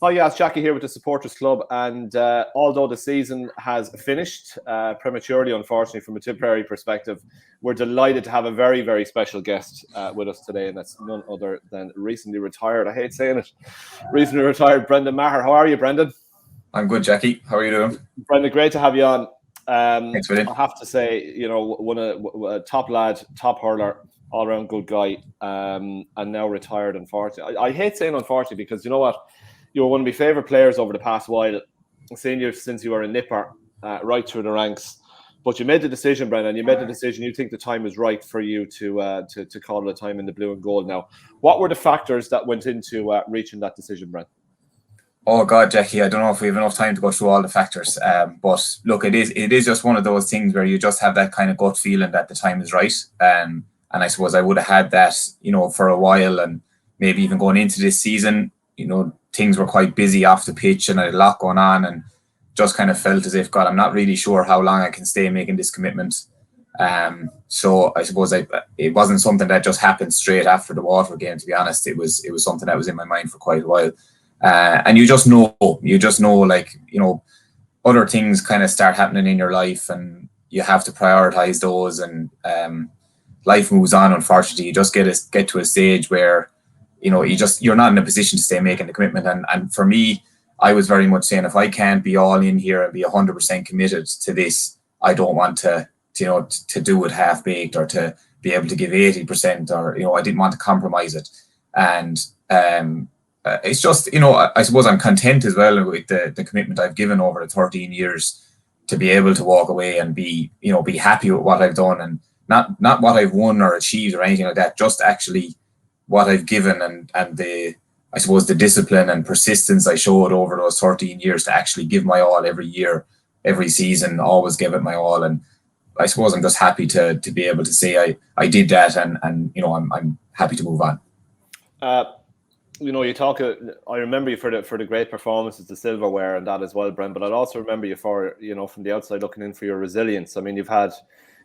Hi, yeah, it's Jackie here with the Supporters Club, and although the season has finished prematurely, unfortunately, from a Tipperary perspective, we're delighted to have a very, very special guest with us today, and that's none other than recently retired, I hate saying it, recently retired Brendan Maher. How are you, Brendan? I'm good, Jackie. How are you doing? Brendan, great to have you on. Thanks, William. I have to say, you know, a top lad, top hurler, all-around good guy, and now retired, unfortunately. I hate saying unfortunately because, you know what, you were one of my favourite players over the past while, seeing you since you were a nipper, right through the ranks. But you made the decision, Brendan. You made the decision. You think the time is right for you to call it a time in the blue and gold now. What were the factors that went into reaching that decision, Brendan? Oh God, Jackie, I don't know if we have enough time to go through all the factors. But look, it is just one of those things where you just have that kind of gut feeling that the time is right. And I suppose I would have had that, you know, for a while, and maybe even going into this season, you know, things were quite busy off the pitch and I had a lot going on, and just kind of felt as if, God, I'm not really sure how long I can stay making this commitment. So I suppose it wasn't something that just happened straight after the Waterford game, to be honest. It was something that was in my mind for quite a while. And you just know, like, you know, other things kind of start happening in your life and you have to prioritize those, and life moves on. Unfortunately, you just get to a stage where, you know, you're not in a position to stay making the commitment. And for me, I was very much saying, if I can't be all in here and be 100% committed to this, I don't want to do it half baked, or to be able to give 80%, or, you know, I didn't want to compromise it. And it's just, you know, I suppose I'm content as well with the commitment I've given over the 13 years, to be able to walk away and be happy with what I've done, and not what I've won or achieved or anything like that, just actually what I've given, and I suppose the discipline and persistence I showed over those 13 years to actually give my all every year, every season, always give it my all. And I suppose I'm just happy to be able to say I did that, and you know, I'm happy to move on. You know, you talk. I remember you for the great performances, the silverware, and that as well, Brent. But I'd also remember you for, you know, from the outside looking in, for your resilience. I mean, you had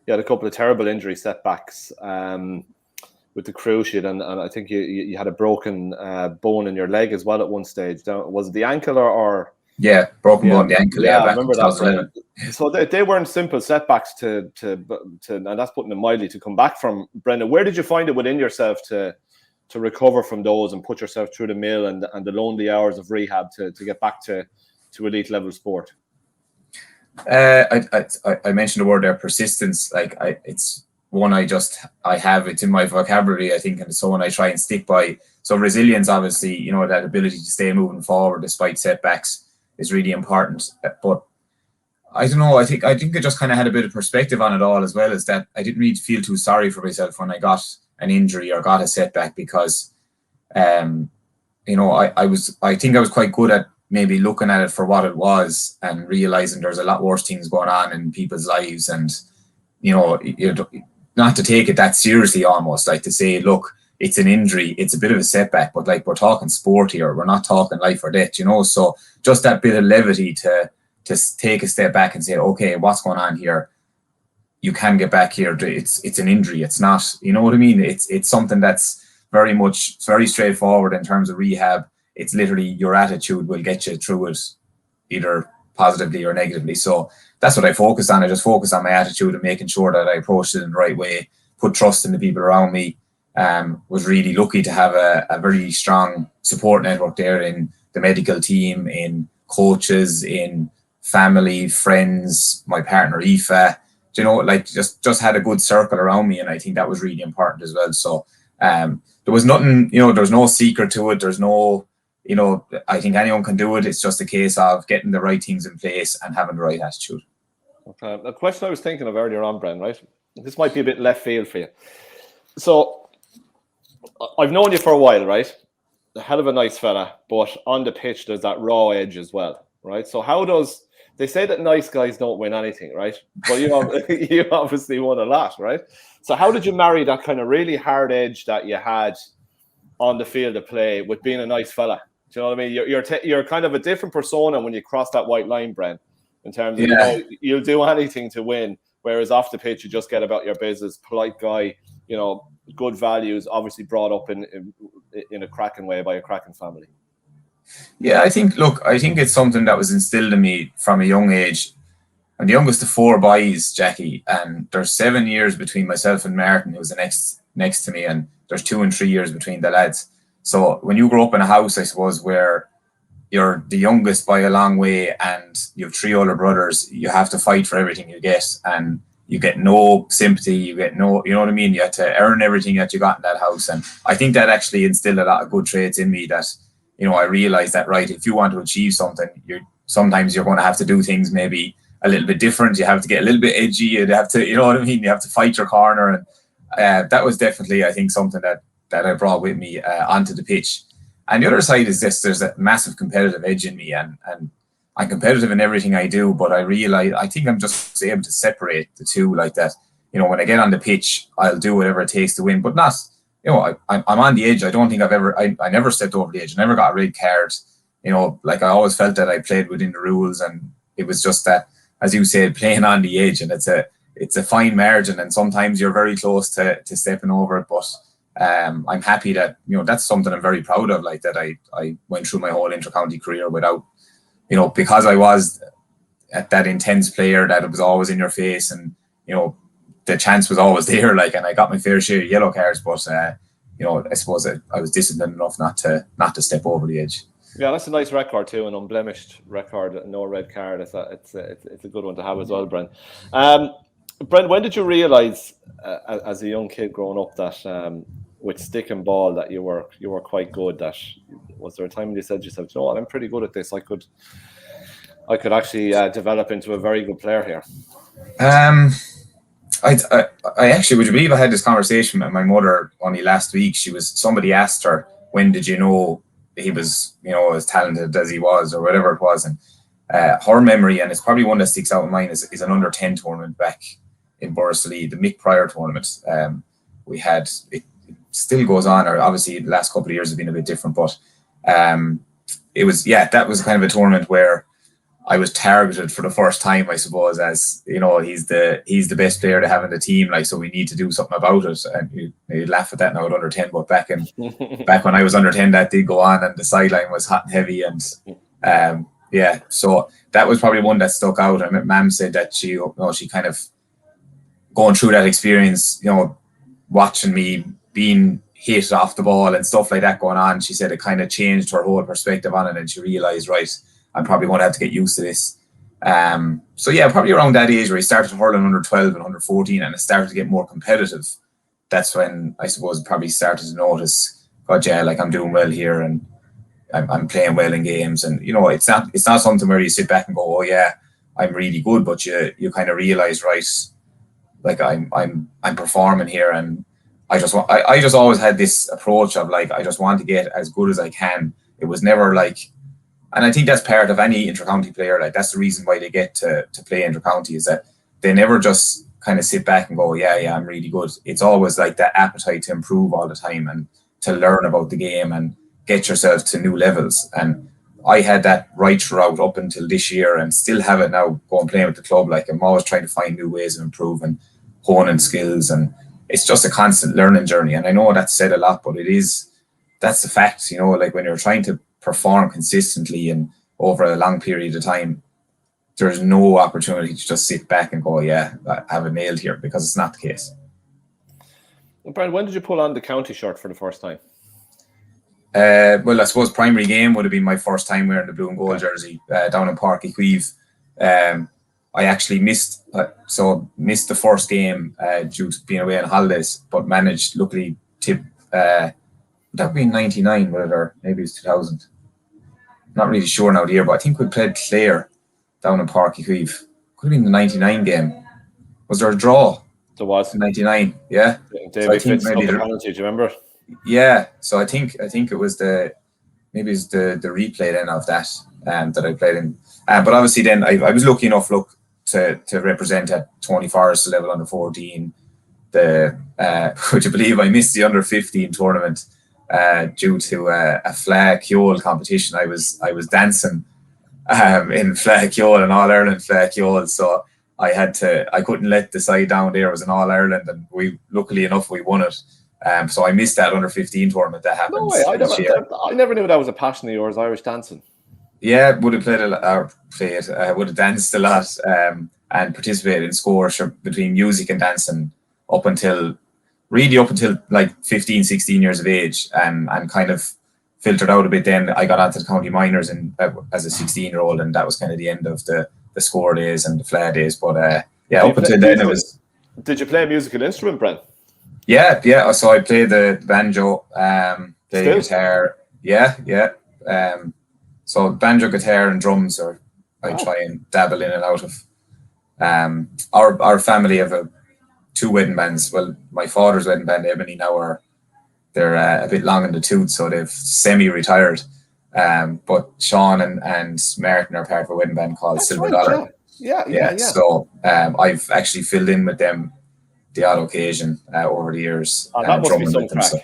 a couple of terrible injury setbacks with the cruciate, and I think you had a broken bone in your leg as well at one stage. Was it the ankle or? Yeah, broken bone in the ankle. Yeah, I remember that. So they weren't simple setbacks to and that's putting it mildly, to come back from. Brendan, where did you find it within yourself to recover from those and put yourself through the mill and the lonely hours of rehab to get back to elite level sport? I mentioned the word there, persistence. Like, it's one I have, it's in my vocabulary, I think, and so one I try and stick by. So resilience, obviously, you know, that ability to stay moving forward despite setbacks is really important. But I don't know, I think I just kind of had a bit of perspective on it all, as well as that I didn't really feel too sorry for myself when I got an injury or got a setback, because you know, I think I was quite good at maybe looking at it for what it was and realizing there's a lot worse things going on in people's lives, and, you know, not to take it that seriously, almost like to say, look, it's an injury, it's a bit of a setback, but like, we're talking sport here, we're not talking life or death, you know. So just that bit of levity to take a step back and say, okay, what's going on here? You can get back here. It's an injury. It's not, you know what I mean? It's something that's very straightforward in terms of rehab. It's literally your attitude will get you through it, either positively or negatively. So that's what I focused on. I just focused on my attitude and making sure that I approached it in the right way, put trust in the people around me. Was really lucky to have a very strong support network there, in the medical team, in coaches, in family, friends, my partner Aoife. You know, like, just had a good circle around me, and I think that was really important as well. So there was nothing, you know, there's no secret to it. There's no, you know, I think anyone can do it. It's just a case of getting the right things in place and having the right attitude. Okay. A question I was thinking of earlier on, Bren, right? This might be a bit left field for you. So I've known you for a while, right? A hell of a nice fella, but on the pitch there's that raw edge as well, right? So how does, they say that nice guys don't win anything, right? But you obviously won a lot, right? So how did you marry that kind of really hard edge that you had on the field of play with being a nice fella? Do you know what I mean? You're kind of a different persona when you cross that white line, Brent, in terms of, you know, you'll do anything to win, whereas off the pitch you just get about your business, polite guy, you know, good values, obviously brought up in a cracking way by a cracking family. Yeah, I think it's something that was instilled in me from a young age. I'm the youngest of 4 boys, Jackie, and there's 7 years between myself and Martin, who's the next to me, and there's 2 and 3 years between the lads. So when you grow up in a house, I suppose, where you're the youngest by a long way and you have 3 older brothers, you have to fight for everything you get, and you get no sympathy, you get no, you know what I mean? You have to earn everything that you got in that house. And I think that actually instilled a lot of good traits in me that, I realized that, right, if you want to achieve something, sometimes you're going to have to do things maybe a little bit different. You have to get a little bit edgy. You have to, you know what I mean? You have to fight your corner. And that was definitely, I think, something that I brought with me onto the pitch. And the other side is this: there's a massive competitive edge in me, and I'm competitive in everything I do. But I think I'm just able to separate the two like that. When I get on the pitch, I'll do whatever it takes to win, but not. I'm on the edge. I don't think I never stepped over the edge. I never got a red card. Like I always felt that I played within the rules, and it was just that, as you said, playing on the edge, and it's a fine margin, and sometimes you're very close to stepping over it. But I'm happy that that's something I'm very proud of. Like that, I went through my whole inter-county career without, because I was at that intense player that it was always in your face, and the chance was always there. Like, and I got my fair share of yellow cards, but I suppose I was disciplined enough not to step over the edge. Yeah, that's a nice record too, an unblemished record, no red card. It's a good one to have as well, Brent. Brent, when did you realise as a young kid growing up that with stick and ball that you were quite good? That was there a time when you said to yourself, "No, I'm pretty good at this. I could actually develop into a very good player here"? I actually, would you believe I had this conversation with my mother only last week? Somebody asked her, when did you know he was, as talented as he was, or whatever it was. And her memory, and it's probably one that sticks out in mine, is an under 10 tournament back in Borrisoleigh, the Mick Pryor tournament. We had, it still goes on, or obviously the last couple of years have been a bit different, but it was, that was kind of a tournament where I was targeted for the first time, I suppose, as he's the best player to have in the team, like, so we need to do something about it. And you laugh at that now at under 10, but back when I was under 10, that did go on, and the sideline was hot and heavy, and so that was probably one that stuck out. And Mam said that she kind of going through that experience, watching me being hit off the ball and stuff like that going on, she said it kind of changed her whole perspective on it, and she realised, right, I'm probably going to have to get used to this. So yeah, probably around that age where he started hurling under 12 and under 14, and it started to get more competitive. That's when I suppose probably started to notice, God, yeah, like I'm doing well here, and I'm playing well in games. And it's not something where you sit back and go, oh yeah, I'm really good, but you kind of realize, right, like I'm performing here, and I just always had this approach of, like, I just want to get as good as I can. It was never like. And I think that's part of any inter-county player. Like, that's the reason why they get to play inter-county, is that they never just kind of sit back and go, yeah, I'm really good. It's always like that appetite to improve all the time and to learn about the game and get yourself to new levels. And I had that right throughout up until this year, and still have it now going playing with the club. Like, I'm always trying to find new ways of improving, honing skills, and it's just a constant learning journey. And I know that's said a lot, but that's the fact, like when you're trying to perform consistently and over a long period of time, there's no opportunity to just sit back and go, yeah, I have it nailed here, because it's not the case. Brian, when did you pull on the county shirt for the first time? Well, I suppose primary game would have been my first time wearing the blue and gold jersey down in Páirc Uí Chaoimh. I actually missed the first game due to being away on holidays, but managed, luckily, to would that have been 99, or maybe it was 2000? Not really sure now the year, but I think we played Clare down in Páirc Uí Chaoimh. Could have been the 99 game. Was there a draw? There was. 99, yeah. David Fitz got the penalty, do you remember? Yeah, so I think it was the replay then of that that I played in. But obviously then I was lucky enough to represent at Tony Forrest level under 14. Would you believe I missed the under 15 tournament due to a flag Keole competition. I was dancing in flag Keole, an All-Ireland flag Keole, so I couldn't let the side down there. It was an All-Ireland, and luckily enough we won it. So I missed that under 15 tournament that No happens way. each year. I never knew that was a passion of yours, Irish dancing. Yeah, would have played would have danced a lot, and participated in scores between music and dancing up until like 15, 16 years of age, and kind of filtered out a bit. Then I got onto the county minors and as a 16-year-old, and that was kind of the end of the score days and the flag days. But up until then it was. Did you play a musical instrument, Brent? Yeah. So I played the banjo, the guitar. Yeah. So banjo, guitar, and drums, I try and dabble in and out of. Our family have two wedding bands. Well, my father's wedding band, Ebony, now they're a bit long in the tooth, so they've semi-retired. But Sean and Martin are part of a wedding band called Silver Dollar. Yeah. So I've actually filled in with them the odd occasion over the years. That must be some crack. So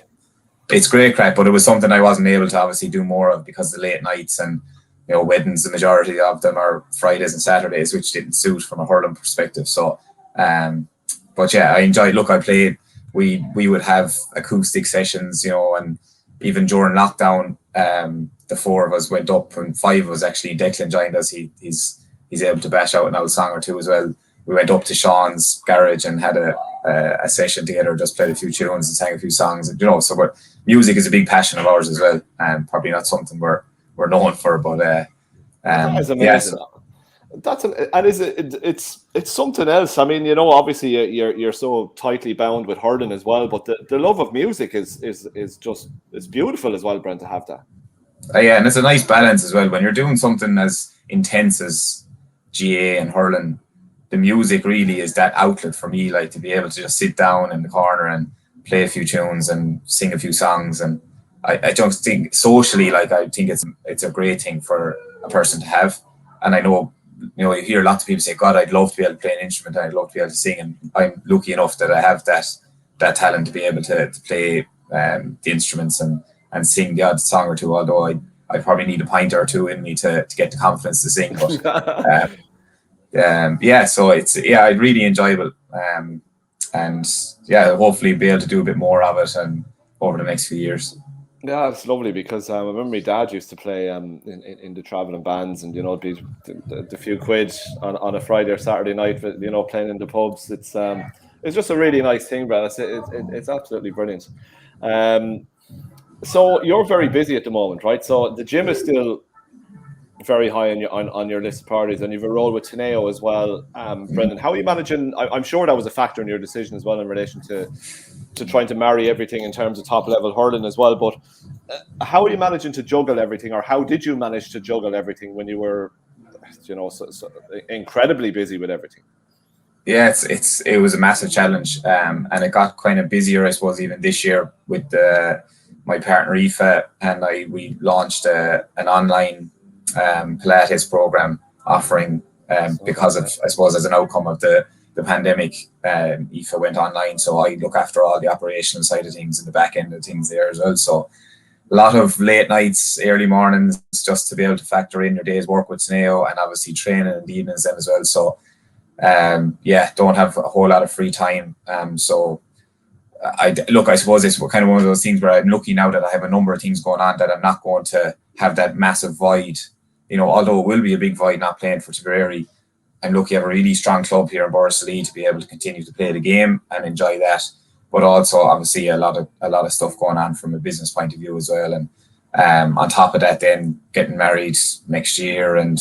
it's great crack, but it was something I wasn't able to obviously do more of because of the late nights and weddings. The majority of them are Fridays and Saturdays, which didn't suit from a hurling perspective. So, but yeah, I enjoyed. Look, I played. We would have acoustic sessions, and even during lockdown, the four of us went up, and five of us actually. Declan joined us. He's able to bash out an old song or two as well. We went up to Sean's garage and had a session together, just played a few tunes and sang a few songs, so but music is a big passion of ours as well, and probably not something we're known for, but that is amazing. Yeah, it's something else. I mean, obviously you're so tightly bound with hurling as well, but the love of music is just, it's beautiful as well, Brent, to have that. Yeah, and it's a nice balance as well when you're doing something as intense as GA and hurling. The music really is that outlet for me, like to be able to just sit down in the corner and play a few tunes and sing a few songs. And I just think socially, I think it's a great thing for a person to have. And I know, you hear lots of people say, God, I'd love to be able to play an instrument, and I'd love to be able to sing. And I'm lucky enough that I have that talent to be able to play the instruments and sing the odd song or two, although I probably need a pint or two in me to get the confidence to sing. But so it's really enjoyable, and hopefully be able to do a bit more of it and over the next few years. Yeah, it's lovely because I remember my dad used to play in the travelling bands, and be the few quid on a Friday or Saturday night, playing in the pubs. It's just a really nice thing, Brad. It's absolutely brilliant. So you're very busy at the moment, right? So the gym is still very high on your list of priorities, and you've a role with Teneo as well. Brendan, how are you managing? I'm sure that was a factor in your decision as well in relation to trying to marry everything in terms of top level hurling as well. But how are you managing to juggle everything, or how did you manage to juggle everything when you were, so incredibly busy with everything? Yeah, it was a massive challenge, and it got kind of busier, I suppose, even this year with my partner Aoife and we launched an online Pilates program offering because of, I suppose, as an outcome of the pandemic. Aoife went online, so I look after all the operational side of things and the back end of things there as well. So a lot of late nights, early mornings, just to be able to factor in your day's work with Teneo, and obviously training in the evenings then as well. So don't have a whole lot of free time. So I suppose it's kind of one of those things where I'm lucky now that I have a number of things going on that I'm not going to have that massive void. Although it will be a big void not playing for Tipperary, I'm lucky I have a really strong club here in Borrisoleigh to be able to continue to play the game and enjoy that. But also, obviously, a lot of stuff going on from a business point of view as well. And on top of that, then getting married next year, and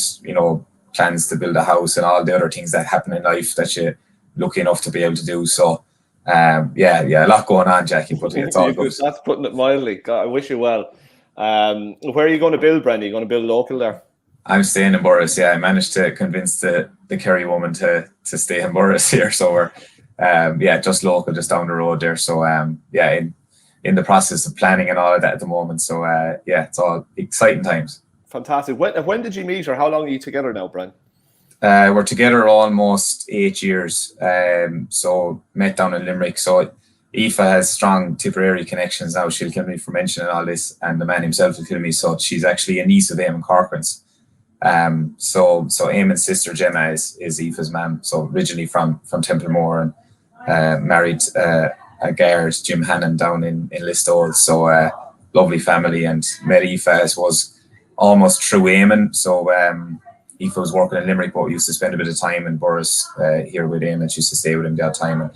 plans to build a house and all the other things that happen in life that you're lucky enough to be able to do. So, a lot going on, Jackie. But it's all good. That's putting it mildly. God, I wish you well. Where are you going to build, Brendan? Are you going to build local there? I'm staying in Borris. Yeah, I managed to convince the Kerry woman to stay in Borris here. So we're just local, just down the road there. So in the process of planning and all of that at the moment. So it's all exciting times. Fantastic. When did you meet, or how long are you together now, Bren? We're together almost 8 years. So met down in Limerick. So Aoife has strong Tipperary connections now. She'll kill me for mentioning all this, and the man himself will kill me. So she's actually a niece of Eamon Corcoran's. So Eamon's sister Gemma is Aoife's mum. So originally from Templemore, and married guard, Jim Hannon, down in Listowel. So lovely family, and met Aoife, I suppose, almost through Eamon. So Aoife was working in Limerick, but we used to spend a bit of time in Burris here with him, and she used to stay with him that time.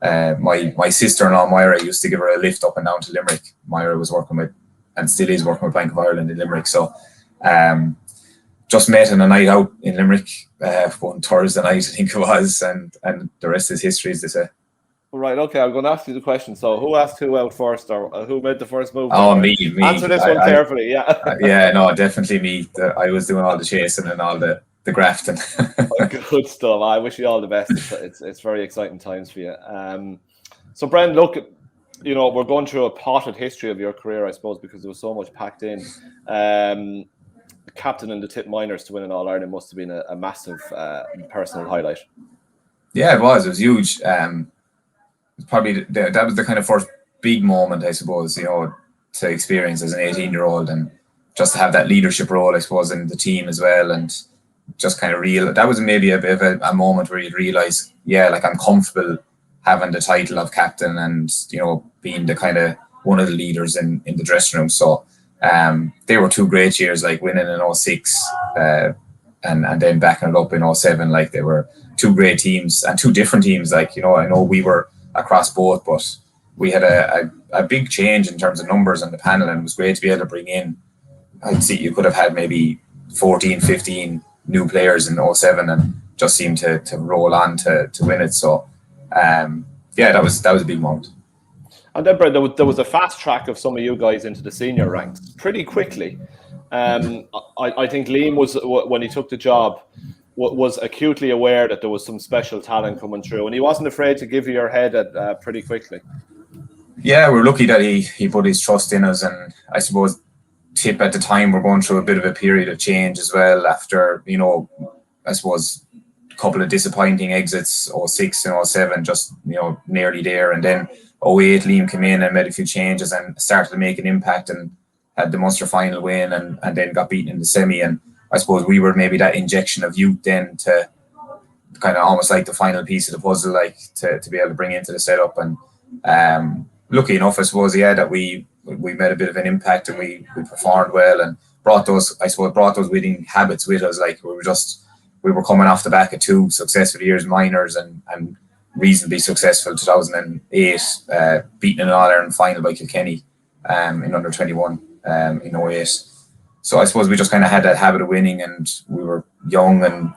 And my sister-in-law Maher used to give her a lift up and down to Limerick. Maher was working with, and still is working with, Bank of Ireland in Limerick. So just met on a night out in Limerick one Thursday night, I think it was, and the rest is history, as they say. Right, okay, I'm going to ask you the question. So who asked who out first, or who made the first move? Oh, me. Answer this one carefully, yeah. Yeah, no, definitely me. I was doing all the chasing and all the grafting. Good stuff. I wish you all the best. It's very exciting times for you. So, Bren, look, we're going through a potted history of your career, I suppose, because there was so much packed in. Captain in the Tip Minors to win an All-Ireland must have been a massive personal highlight. Yeah, it was huge. Probably that was the kind of first big moment, I suppose, to experience as an 18-year-old, and just to have that leadership role, I suppose, in the team as well, and just kind of that was maybe a bit of a moment where you'd realise, I'm comfortable having the title of captain and, being the kind of one of the leaders in the dressing room. So they were 2 great years, like winning in 06 and then backing it up in 07. Like, they were 2 great teams and 2 different teams. Like, I know we were across both, but we had a big change in terms of numbers on the panel, and it was great to be able to bring in, I'd see you could have had maybe 14, 15 new players in 07 and just seemed to roll on to win it. So that was a big moment. And then, Brent, there was a fast track of some of you guys into the senior ranks pretty quickly. I think Liam was, when he took the job, was acutely aware that there was some special talent coming through, and he wasn't afraid to give you your head at pretty quickly. Yeah, we're lucky that he put his trust in us, and I suppose Tip at the time were going through a bit of a period of change as well after, I suppose, a couple of disappointing exits, 06 and 07, just, nearly there, and then 08 Liam came in and made a few changes and started to make an impact and had the Munster final win and then got beaten in the semi. And I suppose we were maybe that injection of youth then to kind of almost like the final piece of the puzzle, like to be able to bring into the setup. And lucky enough, I suppose, that we made a bit of an impact and we performed well and brought those winning habits with us. Like, we were coming off the back of 2 successful years minors and reasonably successful 2008, beating an All-Ireland final by Kilkenny in under 21 in 08. So I suppose we just kind of had that habit of winning, and we were young and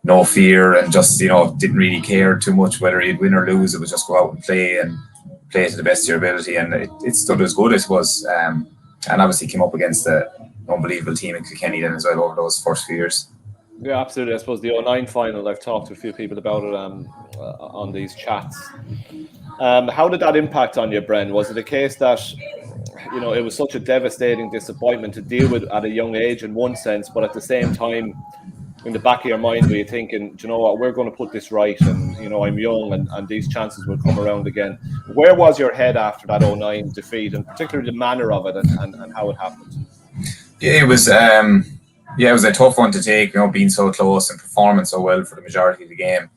no fear and just, didn't really care too much whether you'd win or lose. It was just go out and play to the best of your ability, and it stood as good, I suppose. And obviously came up against an unbelievable team in Kilkenny then as well over those first few years. Yeah, absolutely. I suppose the 09 final, I've talked to a few people about it on these chats. How did that impact on you, Bren? Was it a case that, it was such a devastating disappointment to deal with at a young age in one sense, but at the same time, in the back of your mind, were you thinking, do you know what, we're going to put this right, and, I'm young and these chances will come around again? Where was your head after that 09 defeat, and particularly the manner of it and how it happened? Yeah, it was a tough one to take, being so close and performing so well for the majority of the game.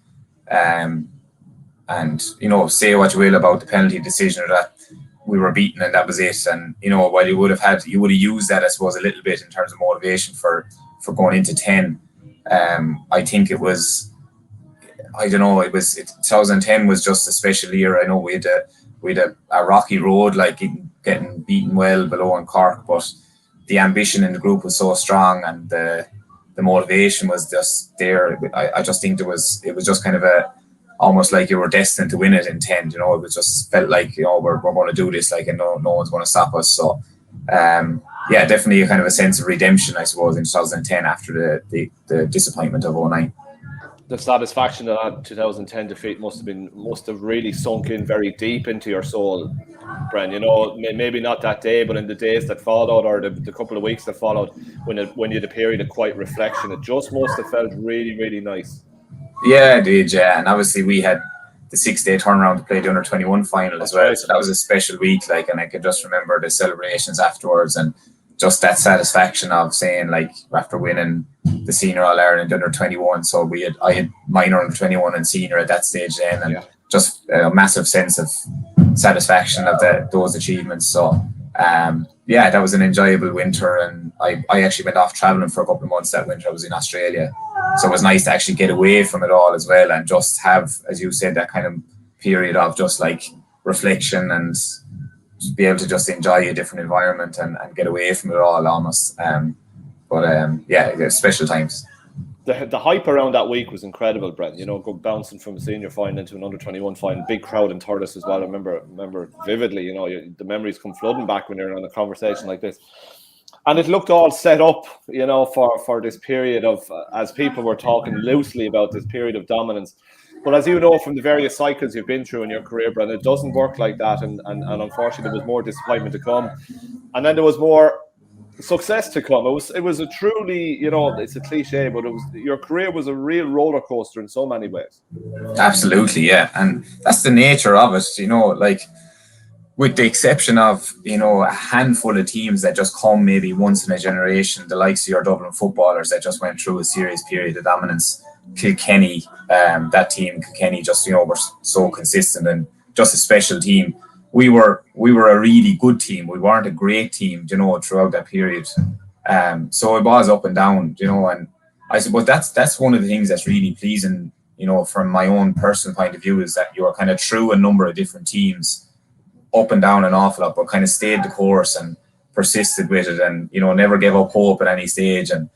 And, say what you will about the penalty decision or that, we were beaten and that was it. And, while you would have used that, I suppose, a little bit in terms of motivation for going into 10. I think it was, 2010 was just a special year. I know we had a rocky road, like getting beaten well below in Cork, but the ambition in the group was so strong and the motivation was just there. I just think it was just kind of almost like you were destined to win it in 10. It was just felt like, we're going to do this, like, and no one's going to stop us. So, definitely a kind of a sense of redemption, I suppose, in 2010 after the disappointment of 09. The satisfaction of that 2010 defeat must have really sunk in very deep into your soul, Bren. Maybe not that day, but in the days that followed, or the couple of weeks that followed, when you had a period of quiet reflection, it just must have felt really, really nice. Yeah, it did, yeah. And obviously we had the 6-day turnaround to play the under-21 final as well. So that was a special week, like, and I can just remember the celebrations afterwards and just that satisfaction of saying, like, after winning the senior All-Ireland under-21. So I had minor under-21 and senior at that stage then, and just a massive sense of satisfaction of those achievements. So yeah, that was an enjoyable winter, and I actually went off traveling for a couple of months that winter. I was in Australia, so it was nice to actually get away from it all as well, and just have, as you said, that kind of period of just like reflection and be able to just enjoy a different environment and get away from it all almost. Yeah, special times. The hype around that week was incredible, Brent. You know, go bouncing from a senior final into an under-21 final, big crowd in Thurles as well. I remember vividly. You know, the memories come flooding back when you're in a conversation like this. And it looked all set up, you know, for this period of, as people were talking loosely about this period of dominance. But as you know from the various cycles you've been through in your career, Brent, it doesn't work like that. And unfortunately, there was more disappointment to come. And then there was more success to come. It was a truly, you know, it's a cliche, but your career was a real roller coaster in so many ways. Absolutely, yeah. And that's the nature of it, you know, like, with the exception of, you know, a handful of teams that just come maybe once in a generation, the likes of your Dublin footballers that just went through a serious period of dominance. Kilkenny, that team, Kilkenny, just, you know, were so consistent and just a special team. We were a really good team. We weren't a great team, you know, throughout that period. So it was up and down, you know, and I suppose that's one of the things that's really pleasing, you know, from my own personal point of view, is that you are kind of through a number of different teams, up and down an awful lot, but kind of stayed the course and persisted with it, and, you know, never gave up hope at any stage. And,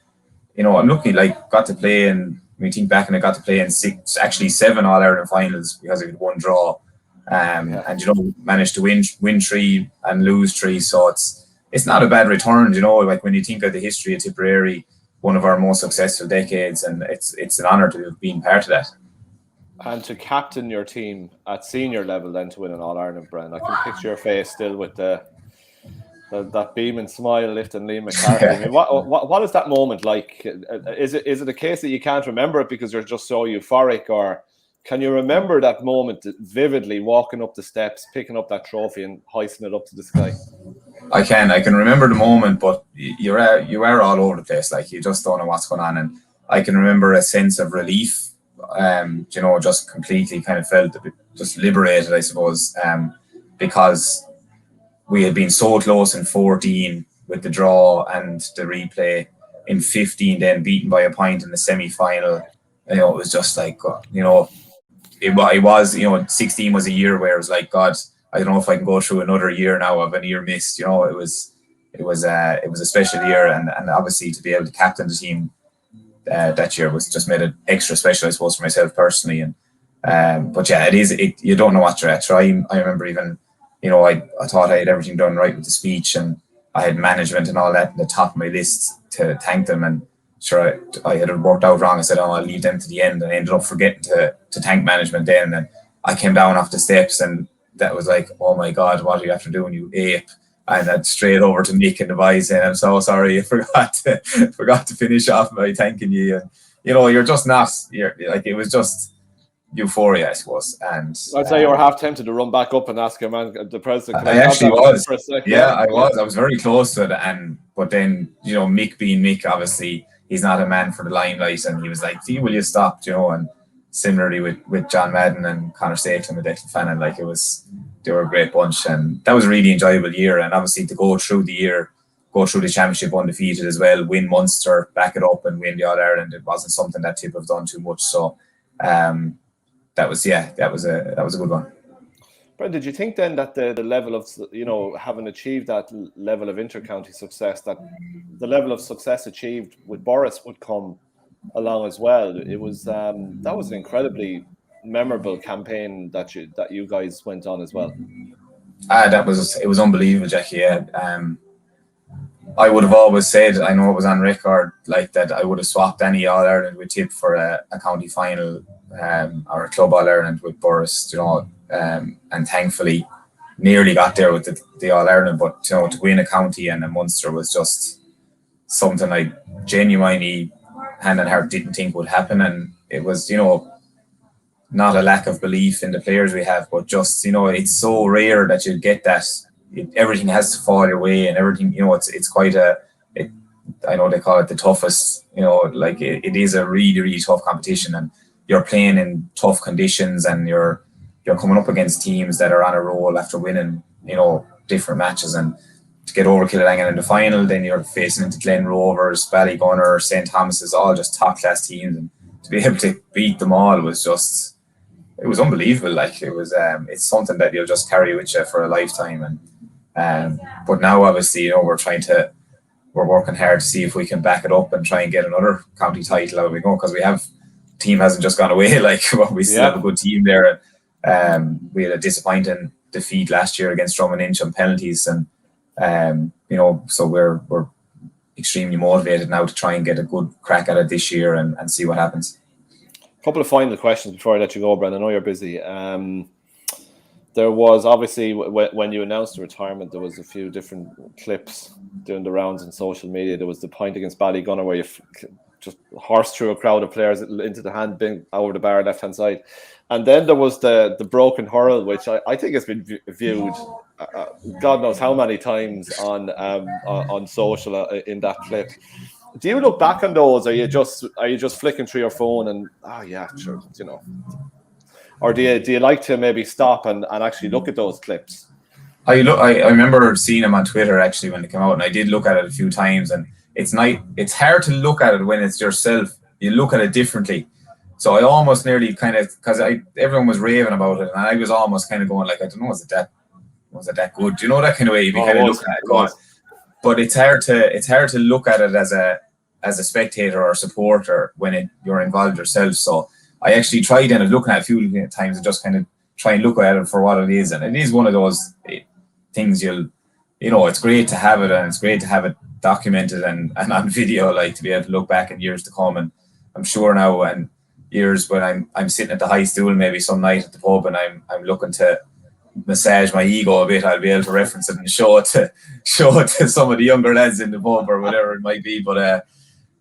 you know, I'm lucky, like, got to play, and when you think back, and I got to play in 7 All-Ireland finals because of one draw. And, you know, managed to win 3 and lose 3. So it's not a bad return, you know, like, when you think of the history of Tipperary, one of our most successful decades, and it's an honour to have been part of that. And to captain your team at senior level, then to win an All-Ireland, Brent. I can picture your face still with that beaming smile lifting Liam McCarthy. I mean, what is that moment like? Is it a case that you can't remember it because you're just so euphoric, or can you remember that moment vividly, walking up the steps, picking up that trophy and hoisting it up to the sky? I can remember the moment, but you are all over the place. Like, you just don't know what's going on. And I can remember a sense of relief, you know, just completely kind of felt a bit just liberated, I suppose, because we had been so close in 14 with the draw and the replay, in 15 then beaten by a point in the semi-final. You know, it was just like, you know, it was, you know, 16 was a year where it was like, God, I don't know if I can go through another year now of an year missed. You know, it was a special year, and obviously to be able to captain the team that year was just made it extra special, I suppose, for myself personally. And but yeah, you don't know what you're at. So I remember even, you know, I thought I had everything done right with the speech, and I had management and all that at the top of my list to thank them. And sure, I had worked out wrong. I said, oh, I'll leave them to the end, and I ended up forgetting to thank management then. And I came down off the steps, and that was like, oh my God, what are you after doing, you ape? And then straight over to Mick and the boys saying, I'm so sorry, I forgot to finish off by thanking you. And, you know, you're like, it was just euphoria, I suppose. And I'd say you were half tempted to run back up and ask him, man, the president. I actually was. Yeah, I was. I was very close to it. But then, you know, Mick being Mick, obviously, he's not a man for the limelight. And he was like, will you stop? You know, and similarly with John Madden and Conor Stapleton and Declan Fannin, like, they were a great bunch, and that was a really enjoyable year. And obviously to go through the championship undefeated as well, win Munster, back it up, and win the All-Ireland, it wasn't something that Tip have done too much. So that was a good one. Brent, did you think then that the level of, you know, having achieved that level of inter-county success, that the level of success achieved with Boris would come along as well? It was that was an incredibly memorable campaign that you guys went on as well. It was unbelievable, Jackie. Yeah. I would have always said, I know it was on record, like, that I would have swapped any All-Ireland with Tip for a county final, or a club All-Ireland with Boris, you know, and thankfully nearly got there with the All-Ireland, but, you know, to win a county and a Munster was just something I genuinely, hand on heart, didn't think would happen. And it was, you know, not a lack of belief in the players we have, but just, you know, it's so rare that you get that. Everything has to fall your way, and everything, you know, it's quite I know they call it the toughest, you know, like, it is a really, really tough competition, and you're playing in tough conditions, and you're you're coming up against teams that are on a roll after winning, different matches, and to get over Killangan in the final, then you're facing into Glen Rovers, Ballygunner, St. Thomas's, all just top class teams, and to be able to beat them all was just, it was unbelievable. Like it was, it's something that you'll just carry with you for a lifetime. And but now obviously, we're working hard to see if we can back it up and try and get another county title out of it, because we have, team hasn't just gone away. Like we still have a good team there. We had a disappointing defeat last year against Drummond Inch on penalties, and so we're extremely motivated now to try and get a good crack at it this year and see what happens. A couple of final questions before I let you go, Brendan. I know you're busy. There was obviously, when you announced the retirement, there was a few different clips doing the rounds on social media. There was the point against Ballygunner where you just horsed through a crowd of players into the hand bin over the bar left hand side, and then there was the broken hurl, which I think has been viewed God knows how many times on social in that clip. Do you look back on those? Are you just flicking through your phone and yeah, sure, or do you like to maybe stop and actually look at those clips? I remember seeing them on Twitter actually when they came out, and I did look at it a few times, and it's hard to look at it when it's yourself. You look at it differently. So I almost nearly because everyone was raving about it, and I was almost kind of going like, I don't know, was it that good? Do you know that kind of way? You be kind of looking at it going, but it's hard to look at it as a spectator or supporter when you're involved yourself. So I actually tried looking at it a few times and just kind of try and look at it for what it is, and it is one of those things it's great to have it, and it's great to have it documented and on video, like to be able to look back in years to come. And I'm sure now, and years when I'm sitting at the high stool maybe some night at the pub and I'm looking to massage my ego a bit, I'll be able to reference it and show it to some of the younger lads in the pub or whatever it might be. But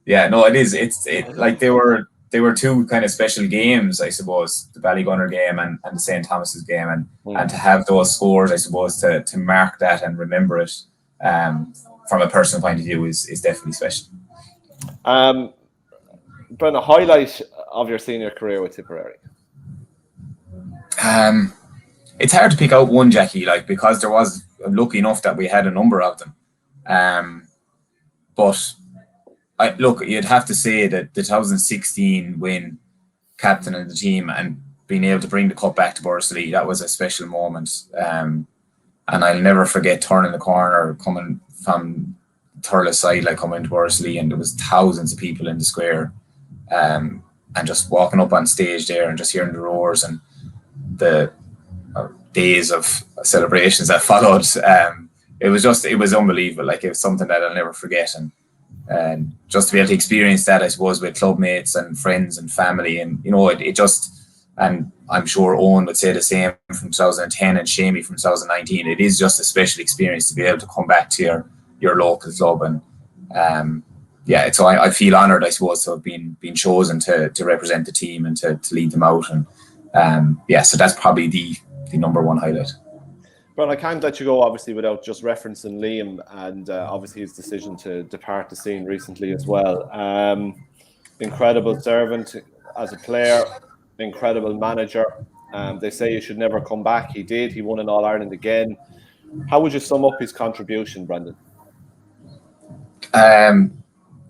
it's like they were two kind of special games, I suppose, the Ballygunner game and the St. Thomas's game, and to have those scores, I suppose, to mark that and remember it from a personal point of view is definitely special. Brendan, a highlight of your senior career with Tipperary? It's hard to pick out one, Jackie, because there was, I'm lucky enough that we had a number of them. But you'd have to say that the 2016 win, captain of the team, and being able to bring the cup back to Borrisoleigh, that was a special moment. And I'll never forget turning the corner, coming from Thurles side, coming to Borrisoleigh, and there was thousands of people in the square, and just walking up on stage there and just hearing the roars and the days of celebrations that followed. It was unbelievable. It was something that I'll never forget, and just to be able to experience that, I suppose, with club mates and friends and family, and it just, and I'm sure Owen would say the same from 2010 and Shamey from 2019. It is just a special experience to be able to come back to your local club, and so I feel honoured, I suppose, to have been chosen to represent the team and to lead them out, and so that's probably the number one highlight. Well, I can't let you go, obviously, without just referencing Liam and obviously his decision to depart the scene recently as well. Incredible servant as a player, incredible manager. They say you should never come back. He did. He won an All-Ireland again. How would you sum up his contribution, Brendan?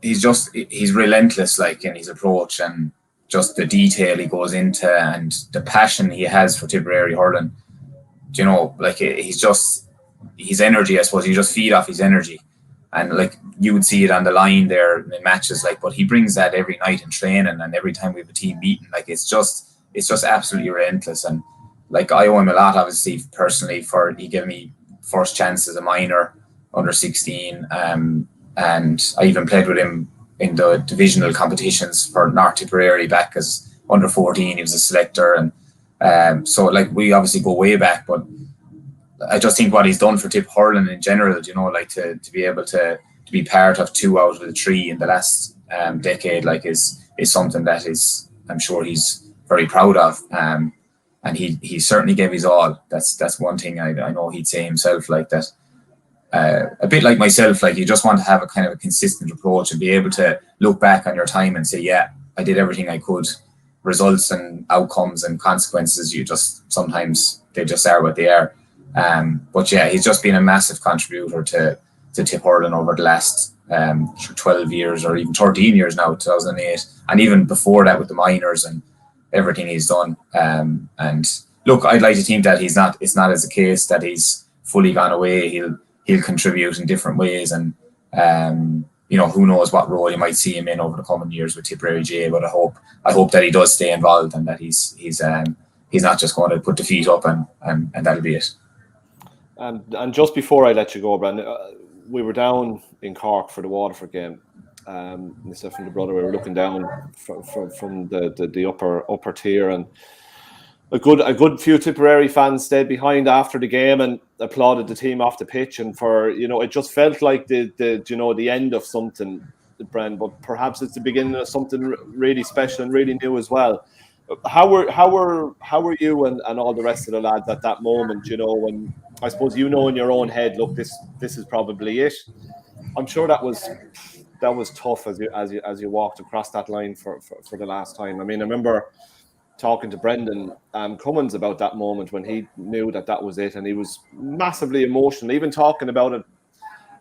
He's relentless, in his approach, and just the detail he goes into and the passion he has for Tipperary hurling. He's just, his energy, I suppose, you just feed off his energy, and you would see it on the line there in matches, but he brings that every night in training and every time we have a team meeting. It's just absolutely relentless, and I owe him a lot, obviously, personally, for he gave me first chance as a minor under 16, and I even played with him in the divisional competitions for North Tipperary back as under 14. He was a selector, and so we obviously go way back, but I just think what he's done for Tip hurling in general, to be able to be part of 2 out of the 3 in the last decade, is something that is, I'm sure he's very proud of, and he certainly gave his all. That's one thing I know he'd say himself, that a bit like myself, you just want to have a kind of a consistent approach and be able to look back on your time and say, yeah, I did everything I could results and outcomes and consequences, you just sometimes they just are what they are. But yeah, he's just been a massive contributor to Tip hurling over the last 12 years or even 13 years now, 2008, and even before that with the minors and everything he's done. And look, I'd like to think that it's not as a case that he's fully gone away. He'll contribute in different ways, and who knows what role you might see him in over the coming years with Tipperary GA. But I hope that he does stay involved and that he's not just going to put the feet up and that'll be it. And just before I let you go, Brandon, we were down in Cork for the Waterford game. Myself and the brother, we were looking down from the upper tier, and a good few Tipperary fans stayed behind after the game and applauded the team off the pitch. And for it just felt like the end of something, Bren, but perhaps it's the beginning of something really special and really new as well. How were you and all the rest of the lads at that moment? When I suppose in your own head, look, this is probably it. I'm sure that was tough as you walked across that line for the last time. I mean, I remember talking to Brendan Cummins about that moment when he knew that was it, and he was massively emotional, even talking about it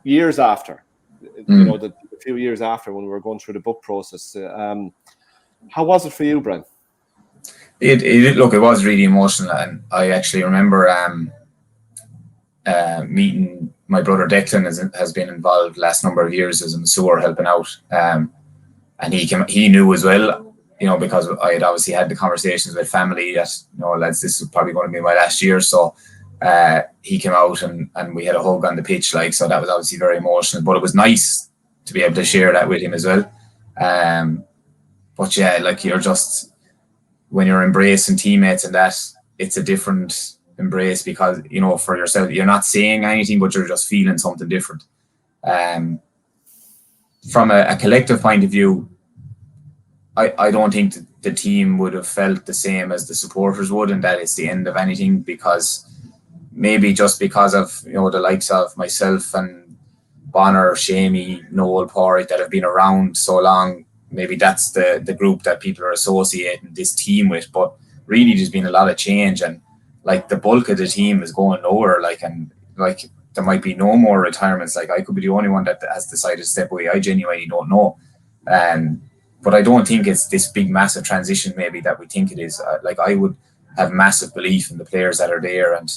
years after. The few years after when we were going through the book process. How was it for you, Bren? It was really emotional, and I actually remember meeting my brother Declan has been involved the last number of years as a masseur helping out, and he knew as well, because I had obviously had the conversations with family that lads, this is probably going to be my last year, so he came out and we had a hug on the pitch, so that was obviously very emotional, but it was nice to be able to share that with him as well. But yeah, you're just, when you're embracing teammates and that, it's a different embrace because, for yourself, you're not saying anything, but you're just feeling something different. From a collective point of view, I don't think the team would have felt the same as the supporters would, and that it's the end of anything, because maybe just because of, the likes of myself and Bonner, Shamey, Noel, Porrick that have been around so long, maybe that's the group that people are associating this team with. But really there's been a lot of change, and the bulk of the team is going nowhere, and there might be no more retirements. I could be the only one that has decided to step away. I genuinely don't know. But I don't think it's this big massive transition maybe that we think it is. I would have massive belief in the players that are there, and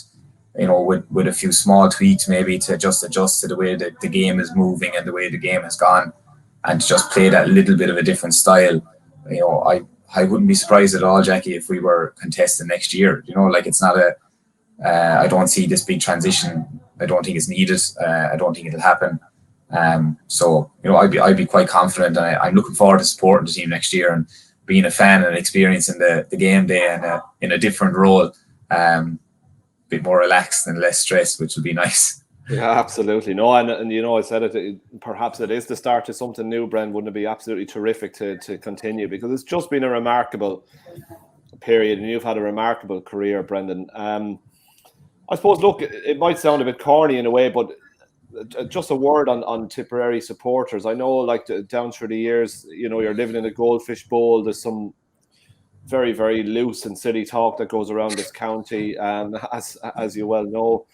with a few small tweaks maybe to just adjust to the way that the game is moving and the way the game has gone, and just play that little bit of a different style. I wouldn't be surprised at all, Jackie, if we were contesting next year. It's not I don't see this big transition. I don't think it's needed. I don't think it'll happen. So I'd be quite confident, and I'm looking forward to supporting the team next year and being a fan and experiencing the game day and in a different role, a bit more relaxed and less stressed, which will be nice. Yeah, absolutely. No, and I said it. Perhaps it is the start of something new, Bren. Wouldn't it be absolutely terrific to continue? Because it's just been a remarkable period, and you've had a remarkable career, Brendan. I suppose, look, it might sound a bit corny in a way, but just a word on Tipperary supporters. I know, down through the years, you're living in a goldfish bowl. There's some very, very loose and silly talk that goes around this county, as you well know.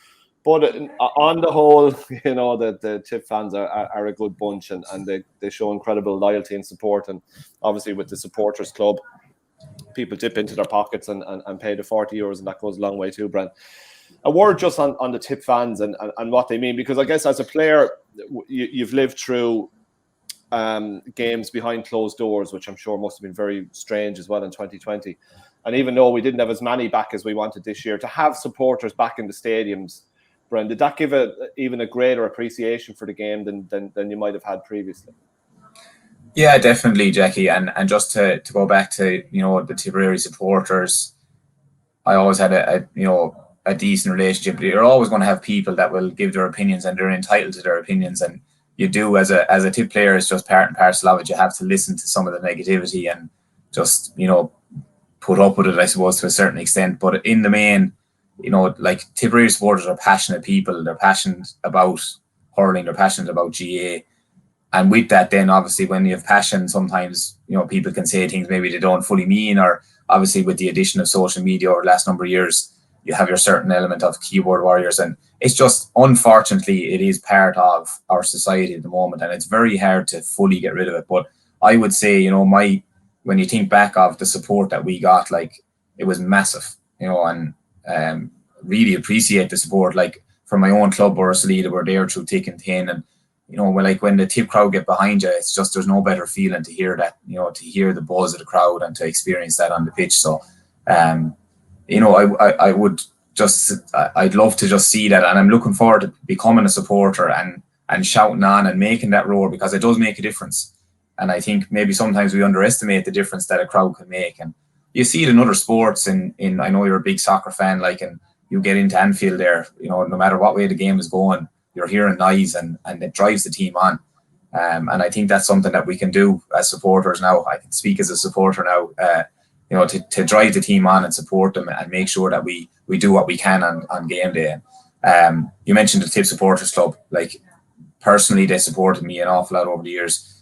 But on the whole, the Tip fans are a good bunch, and they show incredible loyalty and support. And obviously with the Supporters Club, people dip into their pockets and pay the €40, and that goes a long way too, Brent. A word just on the Tip fans and what they mean, because I guess as a player, you've lived through games behind closed doors, which I'm sure must have been very strange as well in 2020. And even though we didn't have as many back as we wanted this year, to have supporters back in the stadiums, Bren, did that give even a greater appreciation for the game than you might have had previously? Yeah, definitely, Jackie. And just to go back to the Tipperary supporters, I always had a decent relationship. You're always going to have people that will give their opinions, and they're entitled to their opinions. And you do, as a Tip player, it's just part and parcel of it. You have to listen to some of the negativity and just put up with it, I suppose, to a certain extent. But in the main, Tipperary supporters are passionate people. They're passionate about hurling. They're passionate about GA. And with that, then obviously when you have passion, sometimes, you know, people can say things maybe they don't fully mean, or obviously with the addition of social media over the last number of years, you have your certain element of keyboard warriors. And it's just, unfortunately, it is part of our society at the moment, and it's very hard to fully get rid of it. But I would say, you know, when you think back of the support that we got, like, it was massive, you know, and really appreciate the support. Like, from my own club, Borsley, that were there through thick and thin. And, you know, when the Tip crowd get behind you, it's just, there's no better feeling to hear that, you know, to hear the buzz of the crowd and to experience that on the pitch. So, you know, I would just, I'd love to just see that. And I'm looking forward to becoming a supporter and shouting on and making that roar, because it does make a difference. And I think maybe sometimes we underestimate the difference that a crowd can make. And you see it in other sports. I know you're a big soccer fan, like, and you get into Anfield there, you know, no matter what way the game is going, you're hearing noise and it drives the team on. And I think that's something that we can do as supporters now. I can speak as a supporter now, you know, to drive the team on and support them and make sure that we do what we can on game day. You mentioned the Tip Supporters Club. Like, personally, they supported me an awful lot over the years.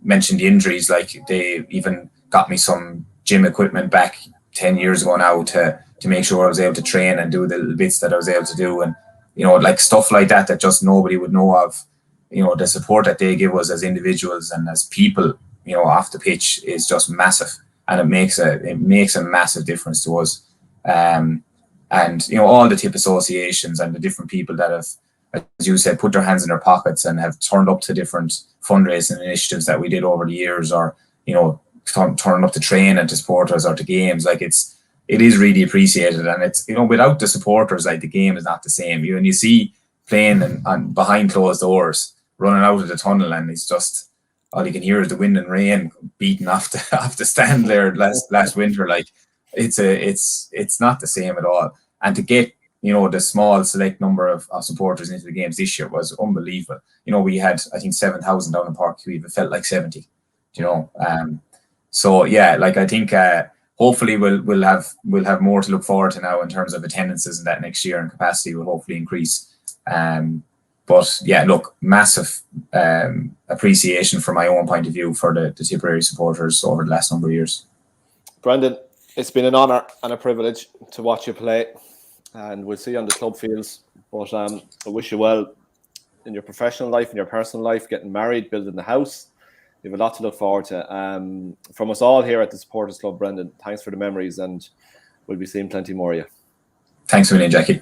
Mentioned the injuries, like, they even got me some gym equipment back 10 years ago now to make sure I was able to train and do the little bits that I was able to do. And, you know, like, stuff like that just nobody would know of. You know, the support that they give us as individuals and as people, you know, off the pitch is just massive, and it makes a massive difference to us. And, you know, all the Tip associations and the different people that have, as you said, put their hands in their pockets and have turned up to different fundraising initiatives that we did over the years, or, you know, turning up to train and to supporters or to games. Like, it is really appreciated. And it's, you know, without the supporters, like, the game is not the same. You see playing and behind closed doors, running out of the tunnel, and it's just, all you can hear is the wind and rain beating off the stand there last winter. Like, it's not the same at all. And to get, you know, the small select number of supporters into the games this year was unbelievable. You know, we had, I think, 7,000 down in Park Cube. It felt like 70, you know. So yeah, like, I think hopefully we'll have more to look forward to now in terms of attendances and that next year, and capacity will hopefully increase. But yeah, look, massive appreciation from my own point of view for the Tipperary supporters over the last number of years. Brendan, it's been an honour and a privilege to watch you play, and we'll see you on the club fields. But I wish you well in your professional life, in your personal life, getting married, building the house. You have a lot to look forward to. From us all here at the Supporters Club, Brendan, thanks for the memories, and we'll be seeing plenty more of you. Thanks a million, Jackie.